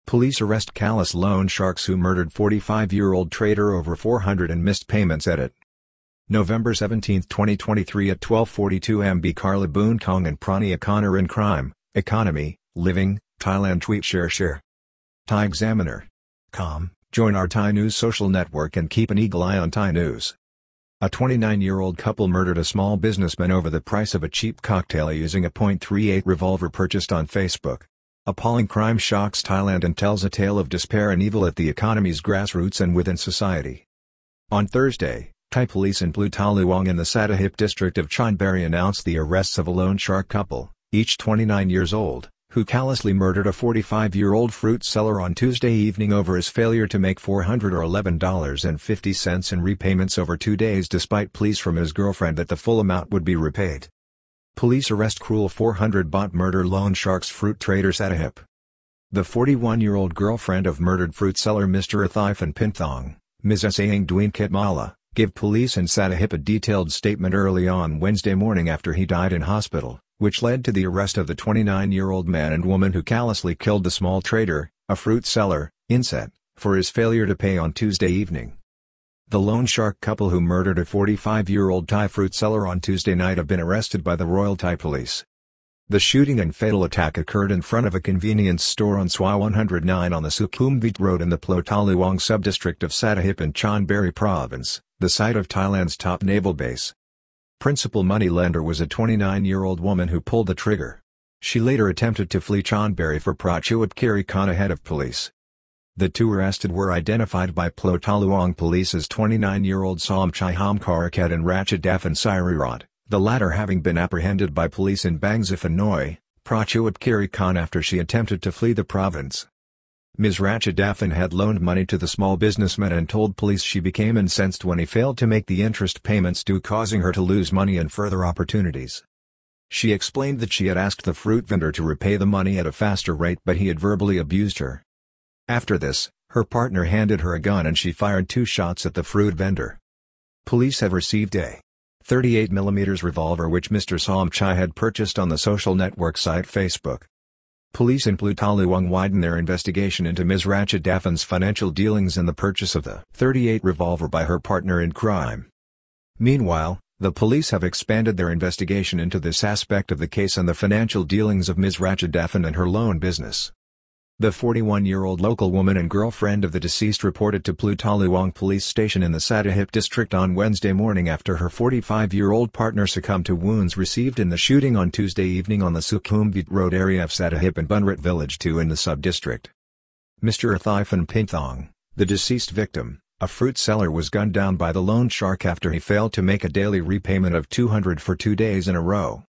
Police arrest callous loan sharks who murdered 45-year-old trader over 400 and missed payments. Edit. November 17, 2023 at 12:42 MB. Carla Boonkong and Prani O'Connor in crime, economy, living, Thailand. Tweet share. Thai Examiner. Join our Thai news social network and keep an eagle eye on Thai news. A 29-year-old couple murdered a small businessman over the price of a cheap cocktail using a .38 revolver purchased on Facebook. Appalling crime shocks Thailand and tells a tale of despair and evil at the economy's grassroots and within society. On Thursday, Thai police in Plutaluong in the Satahip district of Chonburi announced the arrests of a loan shark couple, each 29 years old, who callously murdered a 45-year-old fruit seller on Tuesday evening over his failure to make $411.50 in repayments over 2 days despite pleas from his girlfriend that the full amount would be repaid. Police arrest cruel 400-baht murder loan sharks fruit trader Satahip. The 41-year-old girlfriend of murdered fruit seller Mr. Athifan Pinthong, Ms. Saeng Duin Kitmala, gave police in Satahip a detailed statement early on Wednesday morning after he died in hospital, which led to the arrest of the 29-year-old man and woman who callously killed the small trader, a fruit seller, Inset, for his failure to pay on Tuesday evening. The loan shark couple who murdered a 45-year-old Thai fruit seller on Tuesday night have been arrested by the Royal Thai Police. The shooting and fatal attack occurred in front of a convenience store on Swa 109 on the Sukhumvit Road in the Plutaluong sub-district of Satahip in Chonburi Province, the site of Thailand's top naval base. Principal moneylender was a 29-year-old woman who pulled the trigger. She later attempted to flee Chonburi for Prachuap Khiri Khan ahead of police. The two arrested were identified by Plutaluong police as 29-year-old Somchai Hamkaraket and Ratchadafan Sirirat, the latter having been apprehended by police in Bangsafanoi, Prachuap Khiri Khan after she attempted to flee the province. Ms. Ratchadafan had loaned money to the small businessman and told police she became incensed when he failed to make the interest payments due, causing her to lose money and further opportunities. She explained that she had asked the fruit vendor to repay the money at a faster rate but he had verbally abused her. After this, her partner handed her a gun and she fired 2 shots at the fruit vendor. Police have received a 38mm revolver which Mr. Somchai had purchased on the social network site Facebook. Police in Plutaluong widen their investigation into Ms. Ratchadafan's financial dealings and the purchase of the .38 revolver by her partner in crime. Meanwhile, the police have expanded their investigation into this aspect of the case and the financial dealings of Ms. Ratchadafan and her loan business. The 41-year-old local woman and girlfriend of the deceased reported to Plutaluong police station in the Satahip district on Wednesday morning after her 45-year-old partner succumbed to wounds received in the shooting on Tuesday evening on the Sukhumvit Road area of Satahip and Bunrat Village 2 in the sub-district. Mr. Athifan Pinthong, the deceased victim, a fruit seller, was gunned down by the loan shark after he failed to make a daily repayment of 200 for 2 days in a row.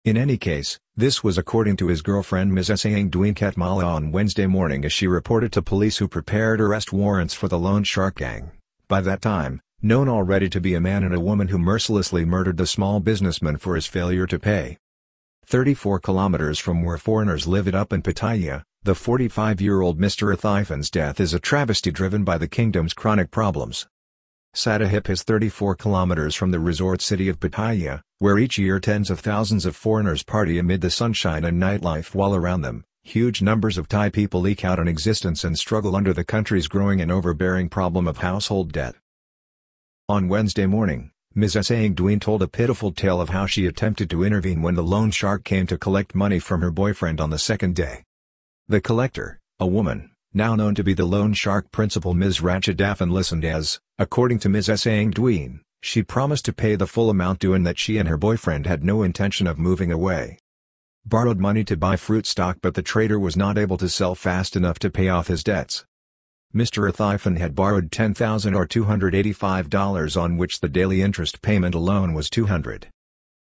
In any case, this was according to his girlfriend Ms. Saeng Duin Kitmala on Wednesday morning as she reported to police who prepared arrest warrants for the loan shark gang, by that time, known already to be a man and a woman who mercilessly murdered the small businessman for his failure to pay. 34 kilometers from where foreigners live up in Pattaya, the 45-year-old Mr. Athifan's death is a travesty driven by the kingdom's chronic problems. Satahip is 34 kilometers from the resort city of Pattaya, where each year tens of thousands of foreigners party amid the sunshine and nightlife while around them, huge numbers of Thai people eke out an existence and struggle under the country's growing and overbearing problem of household debt. On Wednesday morning, Ms. Saeng Duin told a pitiful tale of how she attempted to intervene when the loan shark came to collect money from her boyfriend on the second day. The collector, a woman, now known to be the loan shark principal Ms. Ratchadafan, listened as, according to Ms. Saeng Duin, she promised to pay the full amount due and that she and her boyfriend had no intention of moving away. Borrowed money to buy fruit stock but the trader was not able to sell fast enough to pay off his debts. Mr. Athifan had borrowed $10,000 or $285 on which the daily interest payment alone was $200.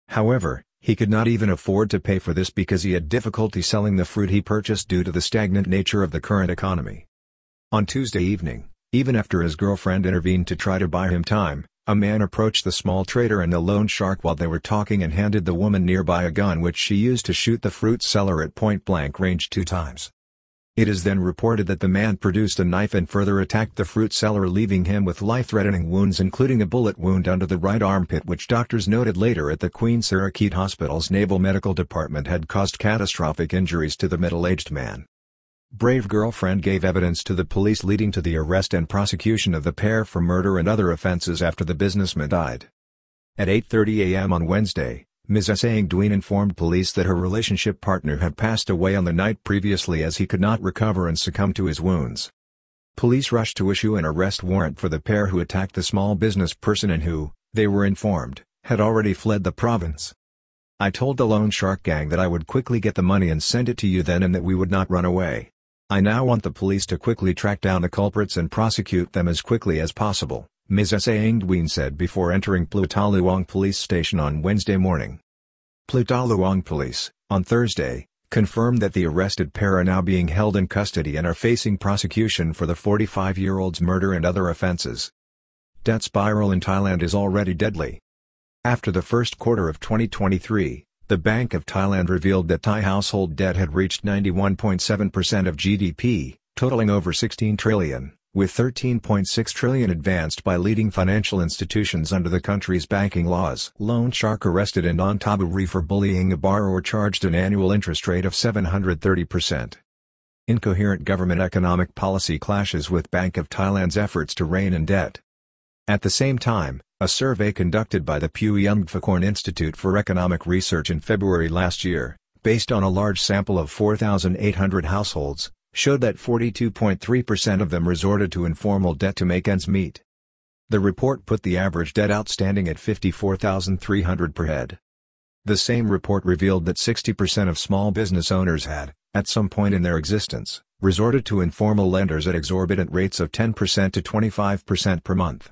However, he could not even afford to pay for this because he had difficulty selling the fruit he purchased due to the stagnant nature of the current economy. On Tuesday evening, even after his girlfriend intervened to try to buy him time, a man approached the small trader and the loan shark while they were talking and handed the woman nearby a gun which she used to shoot the fruit seller at point-blank range 2 times. It is then reported that the man produced a knife and further attacked the fruit seller, leaving him with life-threatening wounds including a bullet wound under the right armpit which doctors noted later at the Queen Sirikit Hospital's Naval Medical Department had caused catastrophic injuries to the middle-aged man. Brave girlfriend gave evidence to the police leading to the arrest and prosecution of the pair for murder and other offenses after the businessman died. At 8:30 a.m. on Wednesday, Ms. Asangdween informed police that her relationship partner had passed away on the night previously as he could not recover and succumbed to his wounds. Police rushed to issue an arrest warrant for the pair who attacked the small business person and who, they were informed, had already fled the province. "I told the loan shark gang that I would quickly get the money and send it to you then and that we would not run away. I now want the police to quickly track down the culprits and prosecute them as quickly as possible," Ms. Asangdween said before entering Plutaluong Police Station on Wednesday morning. Plutaluong Police, on Thursday, confirmed that the arrested pair are now being held in custody and are facing prosecution for the 45-year-old's murder and other offenses. Debt spiral in Thailand is already deadly. After the first quarter of 2023, the Bank of Thailand revealed that Thai household debt had reached 91.7% of GDP, totaling over 16 trillion, with 13.6 trillion advanced by leading financial institutions under the country's banking laws. Loan shark arrested in Chonburi for bullying a borrower charged an annual interest rate of 730%. Incoherent government economic policy clashes with Bank of Thailand's efforts to rein in debt. At the same time, a survey conducted by the Pyeongtakorn Institute for Economic Research in February last year, based on a large sample of 4,800 households, showed that 42.3% of them resorted to informal debt to make ends meet. The report put the average debt outstanding at 54,300 per head. The same report revealed that 60% of small business owners had, at some point in their existence, resorted to informal lenders at exorbitant rates of 10% to 25% per month.